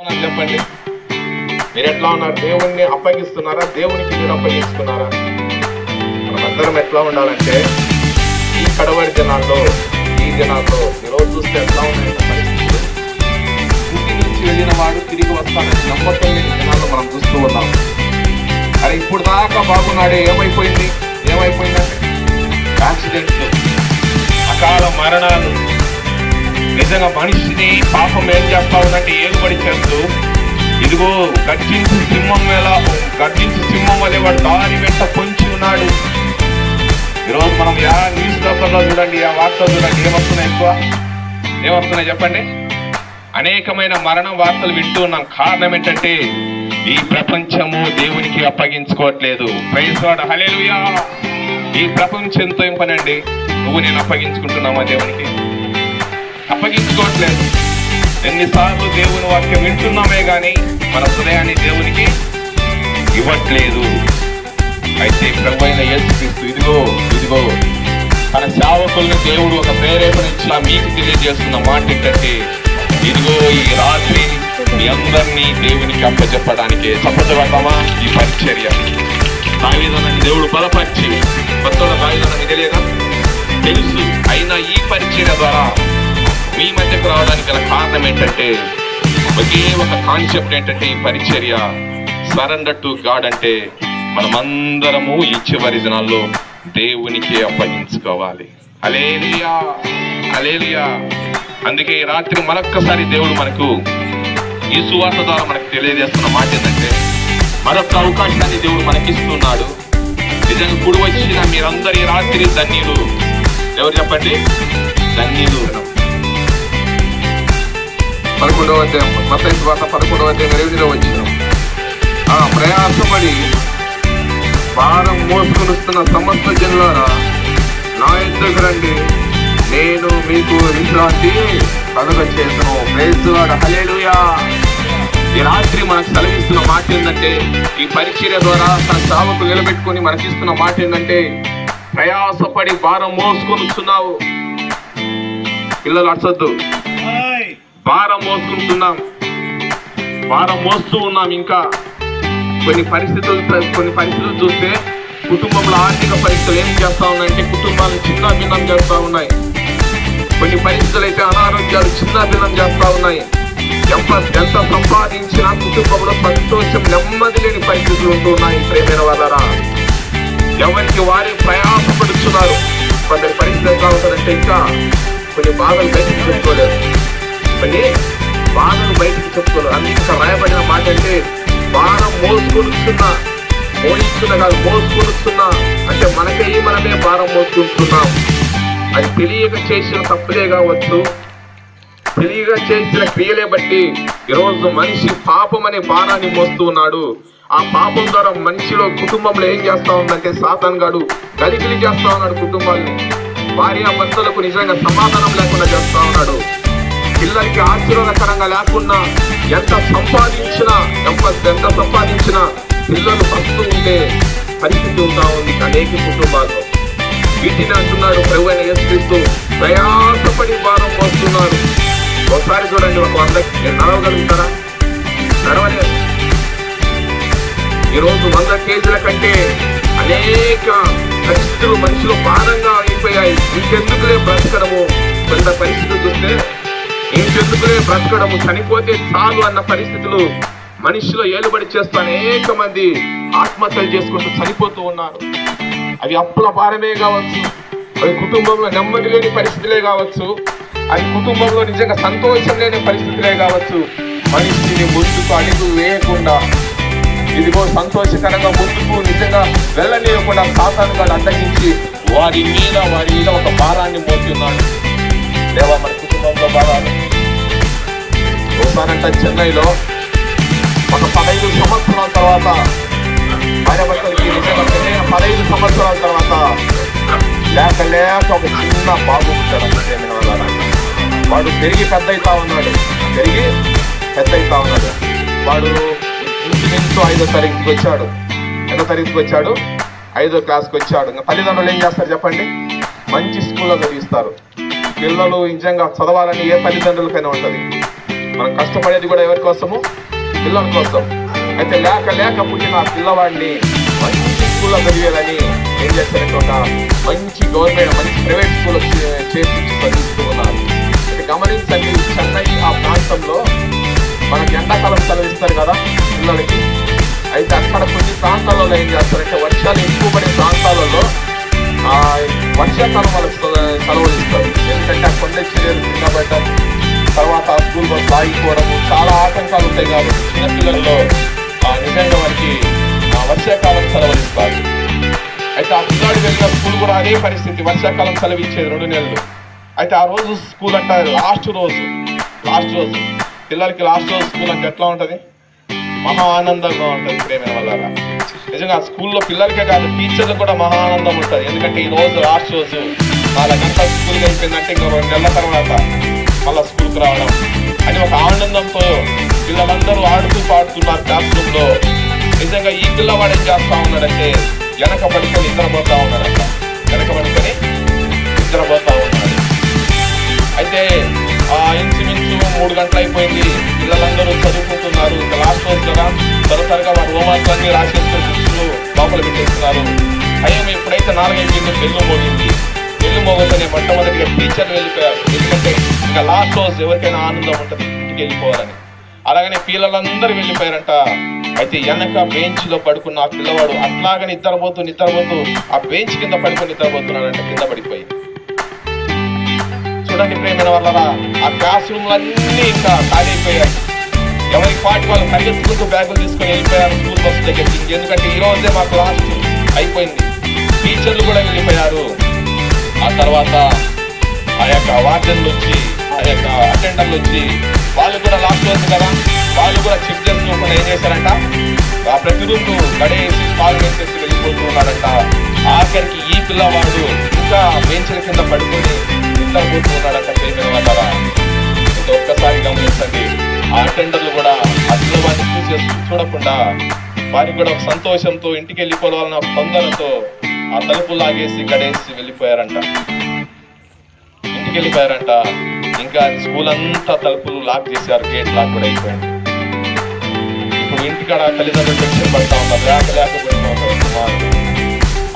చెప్పండి, మీరు ఎట్లా ఉన్నారు? దేవుణ్ణి అప్పగిస్తున్నారా? దేవునికి మీరు అప్పగించుకున్నారా? మనమందరం ఎట్లా ఉండాలంటే ఈ కడవరి దినాల్లో, ఈ దినాల్లో ఈరోజు చూస్తే ఎట్లా ఉన్నాయంటే పరిస్థితులు, ఇంటి నుంచి వెళ్ళిన వాడు తిరిగి వస్తానని నమ్మకం లేని దినాల్లో మనం చూస్తూ ఉన్నాం. అరే ఇప్పుడు దాకా బాగున్నాడే, ఏమైపోయిందంటే యాక్సిడెంట్లు, అకాల మరణాలు. నిజంగా మనిషిని పాపం ఏం చేస్తా ఉందంటే ఏలుబడి చేస్తూ, ఇదిగో గర్జించి సింహం వలె వాడు దారి వెంట పొంచి ఉన్నాడు. ఈరోజు మనం న్యూస్ పేపర్లో చూడండి, ఆ వార్తలు చూడండి, ఏమొస్తున్నాయి చెప్పండి? అనేకమైన మరణం వార్తలు వింటూ ఉన్నాం. కారణం ఏంటంటే ఈ ప్రపంచము దేవునికి అప్పగించుకోవట్లేదు. ప్రైజ్ లార్డ్, హల్లెలూయా. ఈ ప్రపంచంతో ఏం పనండి? నువ్వు నేను అప్పగించుకుంటున్నామా? దేవునికి అప్పగించుకోవట్లేదు. ఎన్నిసార్లు దేవుని వాక్యం వింటున్నామే గాని మన హృదయాన్ని దేవునికి ఇవ్వట్లేదు. అయితే ప్రభువైన యేసుక్రీస్తు ఇదిగో తన సేవకుల్ని దేవుడు ఒక ప్రేరేపణ ఇచ్చి మీకు తెలియజేస్తున్న మాట ఏంటంటే, ఇదిగో ఈ రాత్రి మీ అందరినీ దేవునికి అప్పచెప్పడానికే. చెప్పగలమా? ఈ పరిచర్య దావీదుని దేవుడు బలపరిచి, కొత్తోడ దావీదుని తెలియదా? తెలుసు. అయినా ఈ పరిచర్య ద్వారా మీ మధ్యకు రావడానికి గల కారణం ఏంటంటే ఒకే ఒక కాన్సెప్ట్ ఏంటంటే, ఈ పరిచర్య సరెండర్ టు గాడ్. అంటే మనమందరము ఈ చివరి దినాల్లో దేవునికి అప్పగించుకోవాలి. హల్లెలూయా, హల్లెలూయా. అందుకే ఈ రాత్రి మరొక్కసారి దేవుడు మనకు ఈ సువార్త ద్వారా మనకు తెలియజేస్తున్న మాట ఏంటంటే, మరొక అవకాశాన్ని దేవుడు మనకిస్తున్నాడు. నిజంగా కూడి వచ్చిన మీరందరి రాత్రి ధన్యులు. ఎవరు చెప్పండి? ధన్యులు. 11వ అధ్యాయం మత్తయి సువార్త 11వ అధ్యాయం 8వ వచనం. ప్రయాసపడి భారం మోసుకొనిస్తున్న సమస్త జనులారా నా యొద్దకు రండి, నేను మీకు విశ్రాంతి కలుగచేయుదును. ప్రైజ్ లార్డ్, హల్లెలూయా. ఈ రాత్రి మనకు సెలవిస్తున్న మాట ఏంటంటే, ఈ పరిచర్య ద్వారా తన సేవకు నిలబెట్టుకుని మనకిస్తున్న మాట ఏంటంటే, ప్రయాసపడి భారం మోసుకొనిస్తున్నావు. పిల్లలు అర్చొద్దు, భారం మోస్తూ ఉన్నాం. ఇంకా కొన్ని పరిస్థితులు చూస్తే కుటుంబంలో ఆర్థిక పరిస్థితులు ఏం చేస్తా ఉన్నాయంటే కుటుంబాలను చిన్న భిన్నం చేస్తా ఉన్నాయి. కొన్ని పరిస్థితులు అయితే అనారోగ్యాలు చిన్న భిన్నం చేస్తా ఉన్నాయి. ఎంత సంపాదించినా కుటుంబంలో సంతోషం, నెమ్మది లేని పరిస్థితులు ఉంటూ ఉన్నాయి. ప్రేమైన వాళ్ళరా, ఎవరికి వారి ప్రయాసపడుతున్నారు. కొందరి పరిస్థితి ఎట్లా ఉంటుందంటే, ఇంకా కొన్ని బాధలు బయటకు చెప్పుకోలేదు. అందుకే రాయబడిన మాట అంటే, భారం మోసుకొనిస్తున్నా అంటే మనమే భారం మోసుకుంటున్నాం. అది తెలియక చేసిన తప్పులే కావచ్చు, తెలియక చేసిన క్రియలే బట్టి ఈరోజు మనిషి పాపం అనే భారాన్ని మోస్తూ ఉన్నాడు. ఆ పాపం ద్వారా మనిషిలో, కుటుంబంలో ఏం చేస్తా ఉందంటే, సాతాను గాడు గలిగిలి చేస్తా ఉన్నాడు. కుటుంబాన్ని, భార్య భర్తలకు నిజంగా సమాధానం లేకుండా చేస్తా ఉన్నాడు. పిల్లలకి ఆశీర్వాదకరంగా లేకుండా ఎంత సంపాదించినా పిల్లలు వస్తూ ఉండే పరిస్థితి ఉంటా ఉంది అనేక కుటుంబాల్లో. వీటిని అంటున్నాడు ప్రభువైన యేసుక్రీస్తు, ప్రయాసపడి భారం మోస్తున్నారు. ఒకసారి చూడండి, ఒక 100 నడవగలుగుతారా? నడవలేదు. ఈరోజు 100 కేజీల కంటే అనేక పరిస్థితులు మనుషులు భారంగా అయిపోయాయి. ఇంకెందుకులే బ్రతకడము, కొంత పరిస్థితులు చూస్తే ఇంకెందుకులే బ్రతకడము, చనిపోతే చాలు అన్న పరిస్థితులు మనిషిలో ఏలుబడి చేస్తూ అనేక మంది ఆత్మహత్యలు చేసుకుంటూ చనిపోతూ ఉన్నారు. అవి అప్పుల భారమే కావచ్చు, అవి కుటుంబంలో నెమ్మది లేని పరిస్థితులే కావచ్చు, అవి కుటుంబంలో నిజంగా సంతోషం లేని పరిస్థితులే కావచ్చు. మనిషిని ముందుకు అడుగు వేయకుండా, ఇదిగో సంతోషకరంగా ముందుకు నిజంగా వెళ్ళలేకుండా సాతాను గాడు అడ్డగించి వారి మీద ఒక భారాన్ని మోస్తున్నాడు. దేవా, మన కుటుంబంలో భారాలు. ఒకసారంట చెన్నైలో ఒక 15 సంవత్సరాల తర్వాత భార్యాభర్తలకి నిజంగా 15 సంవత్సరాల తర్వాత లేక ఒక చిన్న బాబు పుట్టాడు. వాడు పెరిగి పెద్ద అవుతా ఉన్నాడు. వాడు ఇంచుమించు 5వ తరగతికి వచ్చాడు. ఎన్నో తరగతికి వచ్చాడు? 5వ క్లాస్కి వచ్చాడు. ఇంకా తల్లిదండ్రులు ఏం చేస్తారు చెప్పండి? మంచి స్కూల్లో చదివిస్తారు. పిల్లలు నిజంగా చదవాలని ఏ తల్లిదండ్రులకైనా ఉంటుంది. మనం కష్టపడేది కూడా ఎవరి కోసము? పిల్లల కోసం. అయితే లేక పుట్టిన ఆ పిల్లవాడిని మంచి స్కూల్లో చదివేదని ఏం చేస్తారంటే ఒక మంచి గవర్నమెంట్ మంచి ప్రైవేట్ స్కూల్లో చేర్పించి చదివిస్తూ ఉన్నారు. అయితే గమనించండి, చెన్నై ఆ ప్రాంతంలో మనకి ఎండాకాలం సెలవిస్తారు కదా పిల్లలకి. అయితే అక్కడ కొన్ని ప్రాంతాలలో ఏం చేస్తారంటే వర్షాలు ఎక్కువ పడే ప్రాంతాలలో వర్షాకాలం వాళ్ళకి సెలవులు ఇస్తారు. ఎందుకంటే ఆ కొండ చర్యలు కింద పెట్టడం, తర్వాత ఆ స్కూల్ బస్సు ఆగిపోవడము, చాలా ఆటంకాలు ఉంటాయి కాబట్టి చిన్నపిల్లల్లో నిజంగా వారికి వర్షాకాలం సెలవులు ఇస్తారు. అయితే ఆ పిల్లాడు వెళ్ళిన స్కూల్ కూడా అదే పరిస్థితి, వర్షాకాలం సెలవు ఇచ్చేది 2 నెలలు. అయితే ఆ రోజు స్కూల్ అంటారు లాస్ట్ రోజు పిల్లలకి లాస్ట్ రోజు స్కూల్ అంటే ఎట్లా ఉంటుంది? మహా ఆనందంగా ఉంటుంది ప్రేమైన వల్ల. నిజంగా ఆ స్కూల్లో పిల్లలకే కాదు టీచర్లకు కూడా మహా ఆనందం ఉంటుంది. ఎందుకంటే ఈ రోజు లాస్ట్ రోజు 4 గంటల స్కూల్కి అయిపోయిందంటే ఇంకా 2 నెలల తర్వాత మళ్ళీ స్కూల్కి రావడం అని ఒక ఆనందంతో పిల్లలందరూ ఆడుతూ పాడుతున్నారు క్లాస్ రూమ్లో. నిజంగా ఈ పిల్లవాడు ఏం చేస్తా ఉన్నాడంటే వెనక పడుకొని నిద్రపోతా ఉన్నాడంట. అయితే ఇంచుమించు 3 గంటలు అయిపోయింది, పిల్లలందరూ చదువుకుంటున్నారు. ఇంకా లాస్ట్ రోజు కదా త్వరగా వారి హోంవర్క్ అన్ని రాసేసుకుని బుక్స్లు లోపల పెట్టేస్తున్నారు. అయ్యో ఎప్పుడైతే 4 అయిపోయిందో బెల్లు మోగుతూనే మొట్టమొదటిగా టీచర్లు వెళ్ళిపోయారు. ఎందుకంటే ఇంకా లాస్ట్ రోజు ఎవరికైనా ఆనందం ఉంటుంది ఇంటికి వెళ్ళిపోవాలని. అలాగనే పిల్లలందరూ వెళ్ళిపోయారంట. అయితే వెనక బెంచ్ లో పడుకున్న ఆ పిల్లవాడు అట్లాగా నిద్రపోతూ ఆ బెంచ్ కింద పడుకొని నిద్రపోతున్నాడంట, కింద పడిపోయి. చూడండి ప్రేమైన వాళ్ళరా, ఆ క్లాస్ రూమ్లన్నీ ఇంకా ఖాళీ అయిపోయారు. ఎవరికి పాటి వాళ్ళు పరిగెత్తుకుంటూ బ్యాగులు తీసుకొని వెళ్ళిపోయారు స్కూల్ బస్సు దగ్గరికి. ఎందుకంటే ఈ రోజే మాకు లాస్ట్ అయిపోయింది. టీచర్లు కూడా వెళ్ళిపోయారు. ఆ తర్వాత ఆ యొక్క వార్డెన్లు వచ్చి, ఆ యొక్క అటెండర్లు వచ్చి, వాళ్ళు కూడా లాస్ట్ రోజు కదా, వాళ్ళు కూడా చెక్ చేసుకోకుండా ఏం చేశారంట, ఆ ప్రతి రూమ్కు గడేసి పాలు వేసేసి వెళ్ళిపోతూ ఉన్నారంట. ఆఖరికి ఈ పిల్లవాడు ఇంకా బెంచ్ల కింద పడుకొని నిద్రపోతూ ఉన్నాడంట. ప్రేమైన వాళ్ళరా, ఇంకా ఒక్కసారి గమనించండి, ఆ అటెండర్లు కూడా ఆ పిల్లవాడిని చూడకుండా వారికి కూడా ఒక సంతోషంతో ఇంటికి వెళ్ళిపోవాలన్న తొందరతో ఆ తలుపు లాగేసి గడేసి వెళ్ళిపోయారంట. ఇంటికి వెళ్ళిపోయారంట. ఇంకా స్కూల్ అంతా తలుపులు లాక్ చేశారు, గేట్ లాక్ కూడా అయిపోయింది. ఇప్పుడు ఇంటికాడ తల్లిదండ్రులు టెన్షన్ పడతా ఉన్నారు, లేకపోయినా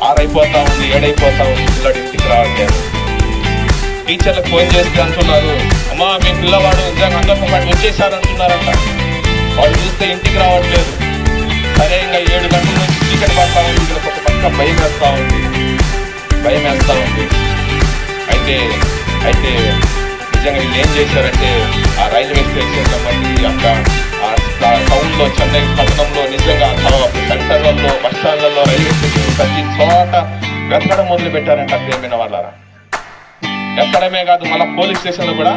6 అయిపోతా ఉంది, 7 అయిపోతా ఉంది, పిల్లడు ఇంటికి రావట్లేదు. టీచర్లకు ఫోన్ చేస్తే అంటున్నారు, అమ్మా మీ పిల్లవాడు నిజంగా అందరితో పాటు వచ్చేసారు అంటున్నారంట. వాడు చూస్తే ఇంటికి రావట్లేదు. సరే ఇంకా 7 గంటల నుంచి చీకటి పడతా ఉంది, ఇక్కడ ఒక పక్క భయం వేస్తా ఉంది. అయితే నిజంగా వీళ్ళు ఏం చేశారంటే ఆ రైల్వే స్టేషన్లో మళ్ళీ అక్కడ ఆ టౌన్లో, చెన్నై పట్టణంలో, నిజంగా సెంటర్లలో, బస్ స్టాండ్లలో, రైల్వే స్టేషన్ ప్రతి చోట వెతకడం మొదలు పెట్టారంట. ప్రేమైన వాళ్ళారా, ఎక్కడమే కాదు మళ్ళీ పోలీస్ స్టేషన్లో కూడా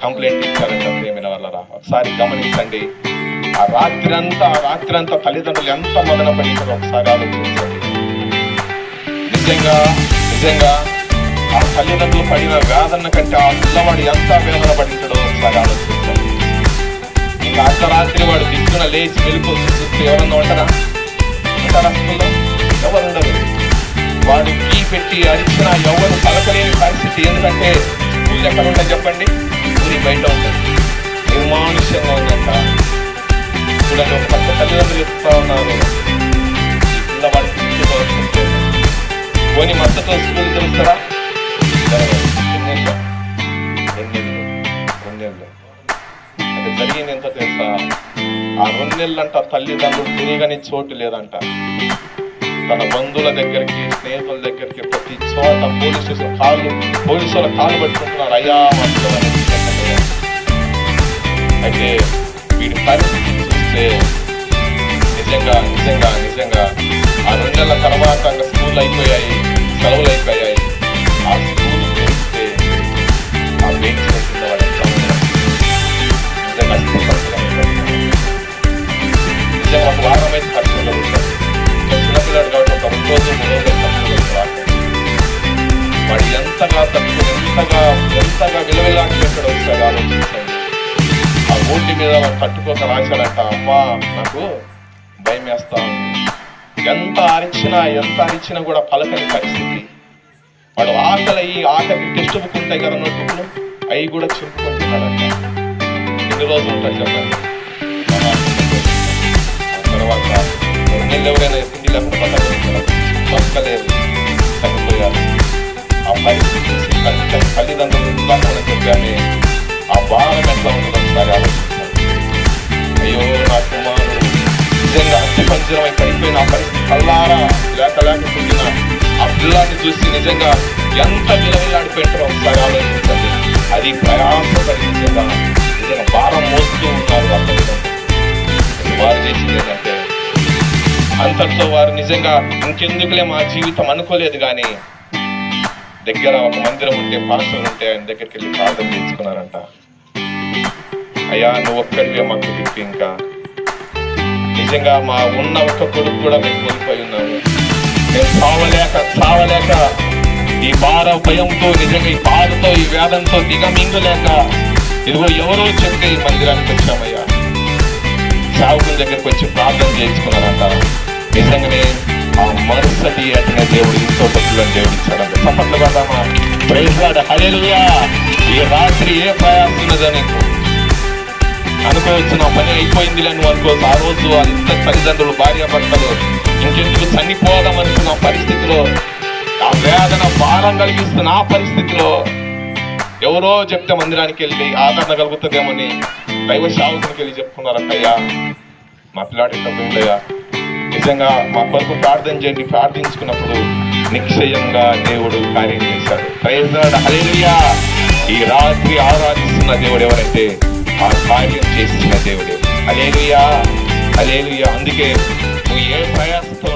కంప్లైంట్ ఇచ్చారంట. ప్రేమైన వాళ్ళారా, ఒకసారి గమనించండి. ఆ రాత్రి అంతా తల్లిదండ్రులు ఎంత మదన పడింటారో ఒకసారి ఆలోచించండి. నిజంగా ఆ తల్లిదండ్రులు పడిన వేదన కంటే ఆ పిల్లవాడు ఎంత వేదన పడింటాడో ఒకసారి ఆలోచించండి. ఇంకా అర్ధరాత్రి వాడు దిక్కున లేచి వెళ్ళిపోతూ చూస్తే ఎవరన్నా ఉంటారా స్కూల్లో? ఎవరు ఉండరు. వాడు కీ పెట్టి అరిచిన ఎవరు పలకలేని పరిస్థితి. ఎందుకంటే స్కూల్ ఎక్కడ ఉంటాయి చెప్పండి? ఊరి బయట ఉంటుంది. నిర్మానుష్యంగా ఉందంట. చూడండి, ఒక పక్క తల్లిదండ్రులు చెప్తా ఉన్నారు, ఈ పిల్లవాడు పోనీ మద్దతు స్కూల్ తెలుస్తారా? 2 నెలలు. అది జరిగింది ఎంతో తెలుసా? ఆ 2 నెలలంట తల్లిదండ్రులు తిరిగని చోటు లేదంట. తన బంధువుల దగ్గరికి, స్నేహితుల దగ్గరికి ప్రతి చోట పోలీసుల కాళ్ళు పట్టుకుంటున్నారు, అయ్యా మాట్లాడాలి. అయితే వీడి పరిస్థితి చూస్తే నిజంగా ఆ 2 నెలల తర్వాత స్కూల్ అయిపోయాయి, సెలవులు అయిపోయాయి. ఆ స్కూల్ తెలిస్తే ఆ బెంచ్ కింద వాడు నిజంగా ఒక వారం అయితే ఖర్చులో ఉంటాడు. చిన్నపిల్లాడు కాబట్టి ఒక 2 రోజులు 3 రోజులు ఖర్చులో వాడు ఎంతగా తట్టుకుని ఎంతగా విలువలాంటి పెట్టాడు ఒకసారి ఆలోచించండి. ఆ ఓటి మీద వాడు తట్టుకోక రాశాడంట, అమ్మా నాకు భయం వేస్తా ఉంది. ఎంత అరిచినా కూడా పలకని పరిస్థితి. వాడు ఆఖరికి టెక్స్ట్ బుక్ ఉంటాయి కదా, నోట్బుక్లు, అవి కూడా చింపుకుంటున్నాడంట. ఎన్ని రోజులు ఉంటారు చెప్పండి. తర్వాత 2 నెలలు ఎవరైనా తిండి లేకుండా బతకలేదు, చనిపోయారు. ఆ పరిస్థితి చూసి తల్లిదండ్రులు ఉదాహరణ చెప్పామే, ఆ భారం ఎట్లా ఉంటుందో ఒకసారి ఆలోచించాలి. అయ్యో నా కుమారుడు నిజంగా అస్థిపంజరమై పడిపోయిన ఆ పరిస్థితి కల్లారా లేక పుట్టిన ఆ పిల్లాన్ని చూసి నిజంగా ఎంత విలవిల్లాడిపోయింటారో ఒకసారి ఆలోచించండి. అది ప్రయాసపడి నిజంగా భారం మోస్తూ ఉన్నారు. వారు చేసింది ఏంటంటే అంతటితో వారు నిజంగా ఇంకెందుకులే మా జీవితం అనుకోలేదు, కానీ దగ్గర ఒక మందిరం ఉంటే, పాస్టర్ ఉంటే ఆయన దగ్గరికి వెళ్ళి ప్రార్థన చేసుకున్నారంట. అయ్యా నువ్వు ఒక్కడివే మాకు దిక్కు, ఇంకా నిజంగా మా ఉన్న ఒక్క కొడుకు కూడా మేము కోల్పోయి ఉన్నాము. మేము చావలేక ఈ భయంతో నిజంగా ఈ బాధతో ఈ వేదంతో దిగమింగలేక ఇదిగో ఎవరో చెప్తే ఈ మందిరానికి వచ్చామయ్యా. సేవకుని దగ్గరికి వచ్చి ప్రార్థన చేయించుకున్నారంట. నిజంగానే ఆ మరుసటి ఏటనే దేవుడు ఇంట్లో డబ్బులను దేవుడు ఇచ్చాడంట. చప్పట్లు పడదామా? ప్రైజ్ లార్డ్, హల్లెలూయా. ఈ రాత్రి ఏ ప్రయాసం ఉన్నదో నీకు అనుకోవచ్చు, నా పని అయిపోయిందిలే నువ్వు అనుకోవచ్చు. ఆ రోజు అంత తల్లిదండ్రులు, భార్యాభర్తలు ఇంకెందుకు చనిపోదాం అనుకున్న పరిస్థితిలో, ఆ వేదన భారం కలిగిస్తున్న ఆ పరిస్థితిలో ఎవరో చెప్తే మందిరానికి వెళ్ళి ఆదరణ కలుగుతుందేమని దైవ సేవకునికి వెళ్ళి చెప్పుకున్నారంట. అయ్యా మా పిల్లాడి పోయిందయ్యా, నిజంగా మా కొరకు ప్రార్థన చేయండి. ప్రార్థించుకున్నప్పుడు నిశ్చయంగా దేవుడు కార్యం చేశాడు. ప్రైజ్ లార్డ్, హల్లెలూయా. ఈ రాత్రి ఆరాధిస్తున్న దేవుడు ఎవరైతే ఆ కార్యం చేసిన దేవుడే. హల్లెలూయా, హల్లెలూయా. అందుకే నువ్వు ఏ ప్రయాసంతో